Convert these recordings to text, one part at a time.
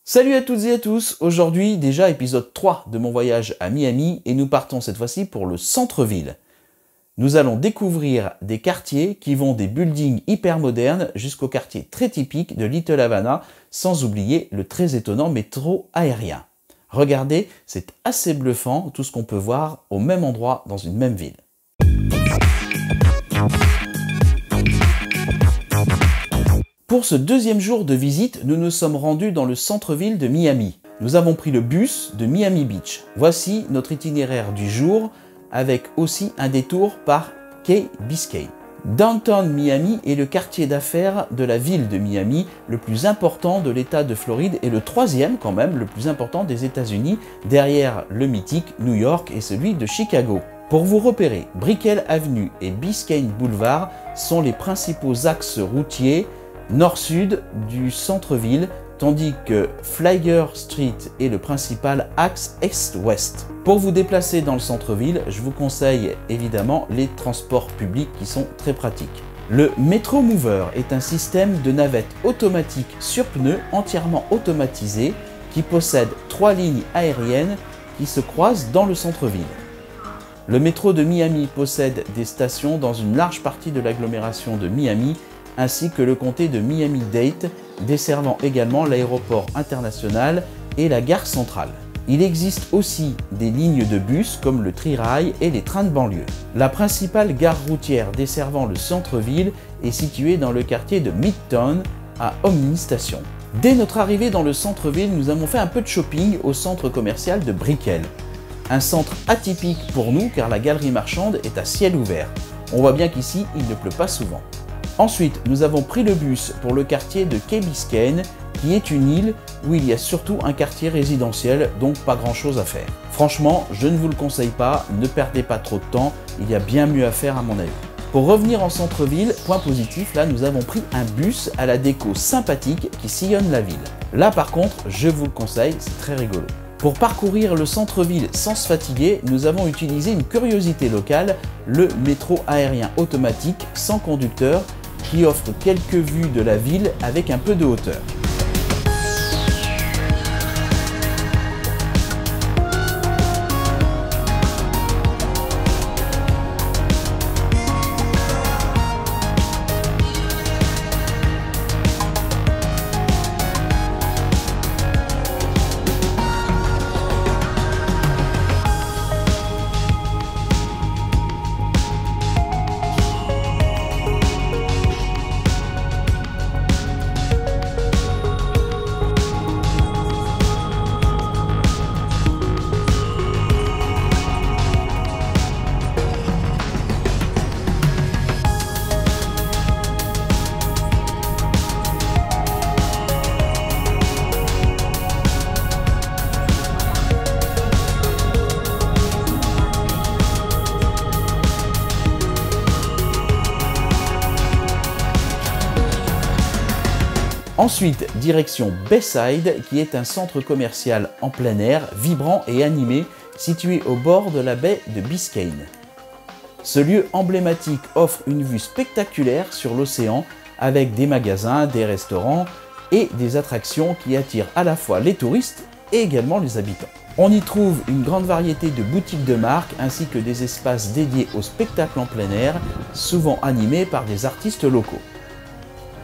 Salut à toutes et à tous, aujourd'hui déjà épisode 3 de mon voyage à Miami et nous partons cette fois-ci pour le centre-ville. Nous allons découvrir des quartiers qui vont des buildings hyper modernes jusqu'au quartier très typique de Little Havana, sans oublier le très étonnant métro aérien. Regardez, c'est assez bluffant tout ce qu'on peut voir au même endroit dans une même ville. Pour ce deuxième jour de visite, nous nous sommes rendus dans le centre-ville de Miami. Nous avons pris le bus de Miami Beach. Voici notre itinéraire du jour, avec aussi un détour par Key Biscayne. Downtown Miami est le quartier d'affaires de la ville de Miami, le plus important de l'État de Floride et le troisième quand même, le plus important des États-Unis, derrière le mythique New York et celui de Chicago. Pour vous repérer, Brickell Avenue et Biscayne Boulevard sont les principaux axes routiers nord-sud du centre-ville, tandis que Flagler Street est le principal axe est-ouest. Pour vous déplacer dans le centre-ville, je vous conseille évidemment les transports publics qui sont très pratiques. Le Metro Mover est un système de navette automatique sur pneus entièrement automatisé qui possède 3 lignes aériennes qui se croisent dans le centre-ville. Le métro de Miami possède des stations dans une large partie de l'agglomération de Miami, ainsi que le comté de Miami-Dade, desservant également l'aéroport international et la gare centrale. Il existe aussi des lignes de bus comme le Tri-Rail et les trains de banlieue. La principale gare routière desservant le centre-ville est située dans le quartier de Midtown à Omni Station. Dès notre arrivée dans le centre-ville, nous avons fait un peu de shopping au centre commercial de Brickell. Un centre atypique pour nous car la galerie marchande est à ciel ouvert. On voit bien qu'ici, il ne pleut pas souvent. Ensuite, nous avons pris le bus pour le quartier de Key Biscayne, qui est une île où il y a surtout un quartier résidentiel, donc pas grand chose à faire. Franchement, je ne vous le conseille pas, ne perdez pas trop de temps, il y a bien mieux à faire à mon avis. Pour revenir en centre-ville, point positif, là nous avons pris un bus à la déco sympathique qui sillonne la ville. Là par contre, je vous le conseille, c'est très rigolo. Pour parcourir le centre-ville sans se fatiguer, nous avons utilisé une curiosité locale, le métro aérien automatique sans conducteur, qui offre quelques vues de la ville avec un peu de hauteur. Ensuite, direction Bayside, qui est un centre commercial en plein air, vibrant et animé, situé au bord de la baie de Biscayne. Ce lieu emblématique offre une vue spectaculaire sur l'océan, avec des magasins, des restaurants et des attractions qui attirent à la fois les touristes et également les habitants. On y trouve une grande variété de boutiques de marque ainsi que des espaces dédiés au spectacle en plein air, souvent animés par des artistes locaux.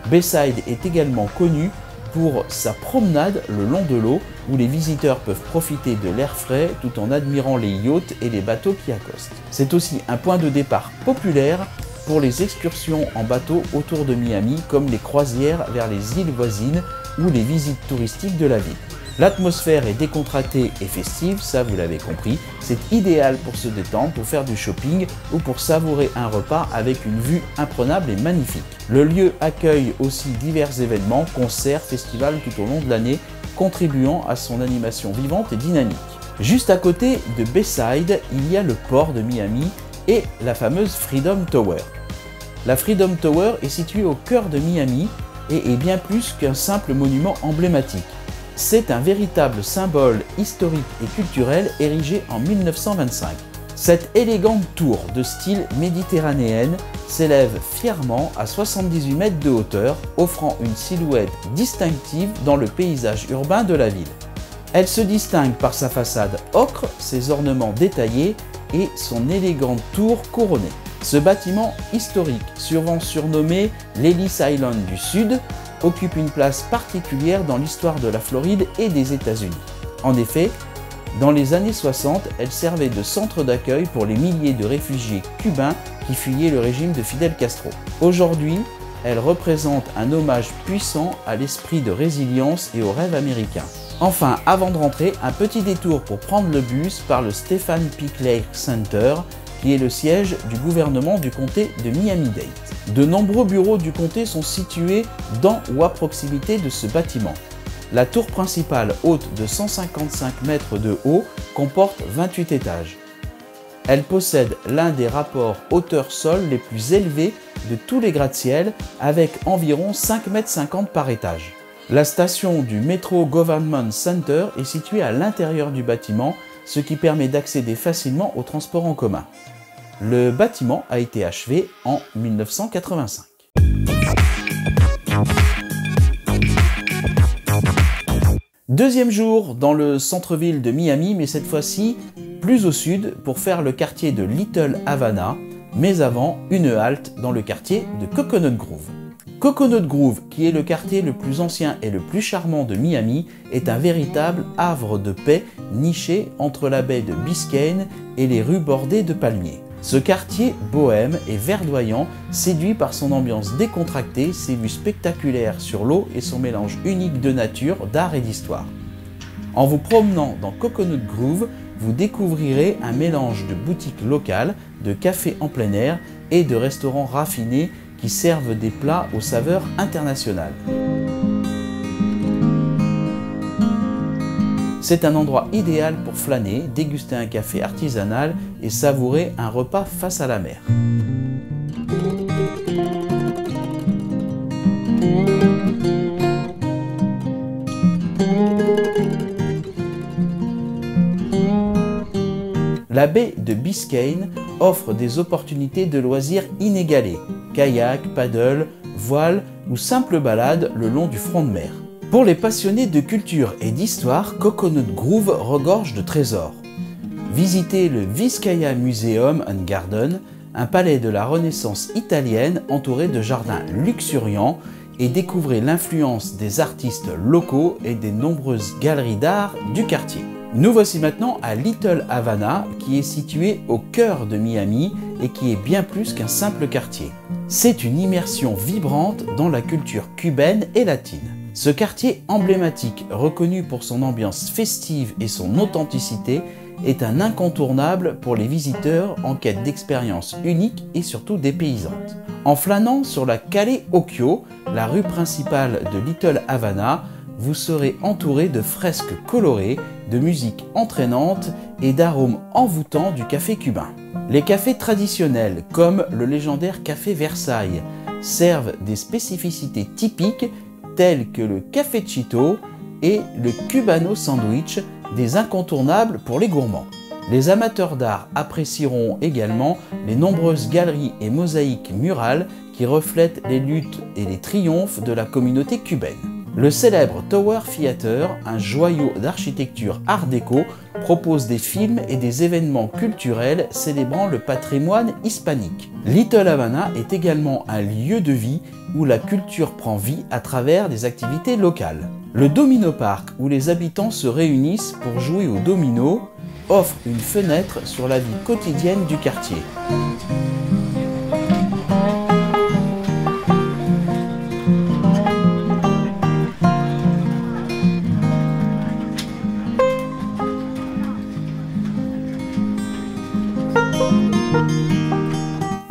Bayside est également connu pour sa promenade le long de l'eau où les visiteurs peuvent profiter de l'air frais tout en admirant les yachts et les bateaux qui accostent. C'est aussi un point de départ populaire pour les excursions en bateau autour de Miami comme les croisières vers les îles voisines ou les visites touristiques de la ville. L'atmosphère est décontractée et festive, ça vous l'avez compris, c'est idéal pour se détendre, pour faire du shopping ou pour savourer un repas avec une vue imprenable et magnifique. Le lieu accueille aussi divers événements, concerts, festivals tout au long de l'année, contribuant à son animation vivante et dynamique. Juste à côté de Bayside, il y a le port de Miami et la fameuse Freedom Tower. La Freedom Tower est située au cœur de Miami et est bien plus qu'un simple monument emblématique. C'est un véritable symbole historique et culturel érigé en 1925. Cette élégante tour de style méditerranéenne s'élève fièrement à 78 mètres de hauteur, offrant une silhouette distinctive dans le paysage urbain de la ville. Elle se distingue par sa façade ocre, ses ornements détaillés et son élégante tour couronnée. Ce bâtiment historique, souvent surnommé l'Ellis Island du Sud, occupe une place particulière dans l'histoire de la Floride et des États-Unis. En effet, dans les années 60, elle servait de centre d'accueil pour les milliers de réfugiés cubains qui fuyaient le régime de Fidel Castro. Aujourd'hui, elle représente un hommage puissant à l'esprit de résilience et au rêve américain. Enfin, avant de rentrer, un petit détour pour prendre le bus par le Stephen P. Clark Center, qui est le siège du gouvernement du comté de Miami-Dade. De nombreux bureaux du comté sont situés dans ou à proximité de ce bâtiment. La tour principale, haute de 155 mètres de haut, comporte 28 étages. Elle possède l'un des rapports hauteur-sol les plus élevés de tous les gratte-ciel, avec environ 5,50 m par étage. La station du Metro Government Center est située à l'intérieur du bâtiment, ce qui permet d'accéder facilement aux transports en commun. Le bâtiment a été achevé en 1985. Deuxième jour dans le centre-ville de Miami, mais cette fois-ci plus au sud pour faire le quartier de Little Havana, mais avant une halte dans le quartier de Coconut Grove. Coconut Grove, qui est le quartier le plus ancien et le plus charmant de Miami, est un véritable havre de paix niché entre la baie de Biscayne et les rues bordées de palmiers. Ce quartier bohème et verdoyant séduit par son ambiance décontractée, ses vues spectaculaires sur l'eau et son mélange unique de nature, d'art et d'histoire. En vous promenant dans Coconut Grove, vous découvrirez un mélange de boutiques locales, de cafés en plein air et de restaurants raffinés qui servent des plats aux saveurs internationales. C'est un endroit idéal pour flâner, déguster un café artisanal et savourer un repas face à la mer. La baie de Biscayne offre des opportunités de loisirs inégalées, kayak, paddle, voile ou simple balade le long du front de mer. Pour les passionnés de culture et d'histoire, Coconut Grove regorge de trésors. Visitez le Vizcaya Museum and Garden, un palais de la Renaissance italienne entouré de jardins luxuriants, et découvrez l'influence des artistes locaux et des nombreuses galeries d'art du quartier. Nous voici maintenant à Little Havana, qui est situé au cœur de Miami et qui est bien plus qu'un simple quartier. C'est une immersion vibrante dans la culture cubaine et latine. Ce quartier emblématique, reconnu pour son ambiance festive et son authenticité, est un incontournable pour les visiteurs en quête d'expériences uniques et surtout dépaysantes. En flânant sur la Calle Occhio, la rue principale de Little Havana, vous serez entouré de fresques colorées, de musique entraînante et d'arômes envoûtants du café cubain. Les cafés traditionnels, comme le légendaire café Versailles, servent des spécificités typiques tels que le cafecito et le cubano sandwich, des incontournables pour les gourmands. Les amateurs d'art apprécieront également les nombreuses galeries et mosaïques murales qui reflètent les luttes et les triomphes de la communauté cubaine. Le célèbre Tower Theater, un joyau d'architecture art déco, propose des films et des événements culturels célébrant le patrimoine hispanique. Little Havana est également un lieu de vie où la culture prend vie à travers des activités locales. Le Domino Park, où les habitants se réunissent pour jouer au domino, offre une fenêtre sur la vie quotidienne du quartier.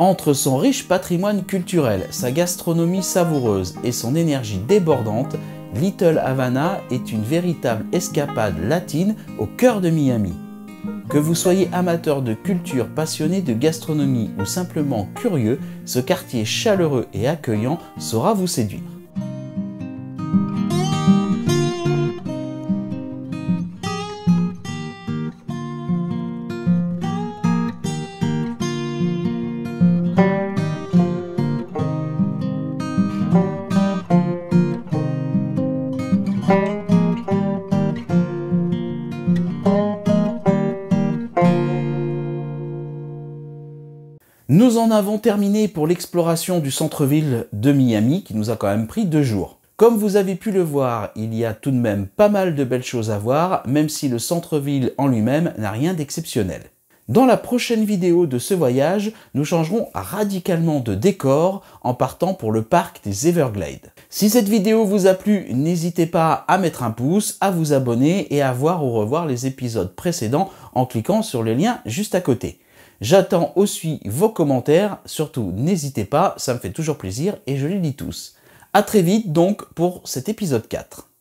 Entre son riche patrimoine culturel, sa gastronomie savoureuse et son énergie débordante, Little Havana est une véritable escapade latine au cœur de Miami. Que vous soyez amateur de culture, passionné de gastronomie ou simplement curieux, ce quartier chaleureux et accueillant saura vous séduire. Nous en avons terminé pour l'exploration du centre-ville de Miami qui nous a quand même pris 2 jours. Comme vous avez pu le voir, il y a tout de même pas mal de belles choses à voir, même si le centre-ville en lui-même n'a rien d'exceptionnel. Dans la prochaine vidéo de ce voyage, nous changerons radicalement de décor en partant pour le parc des Everglades. Si cette vidéo vous a plu, n'hésitez pas à mettre un pouce, à vous abonner et à voir ou revoir les épisodes précédents en cliquant sur le lien juste à côté. J'attends aussi vos commentaires, surtout n'hésitez pas, ça me fait toujours plaisir et je les lis tous. À très vite donc pour cet épisode 4.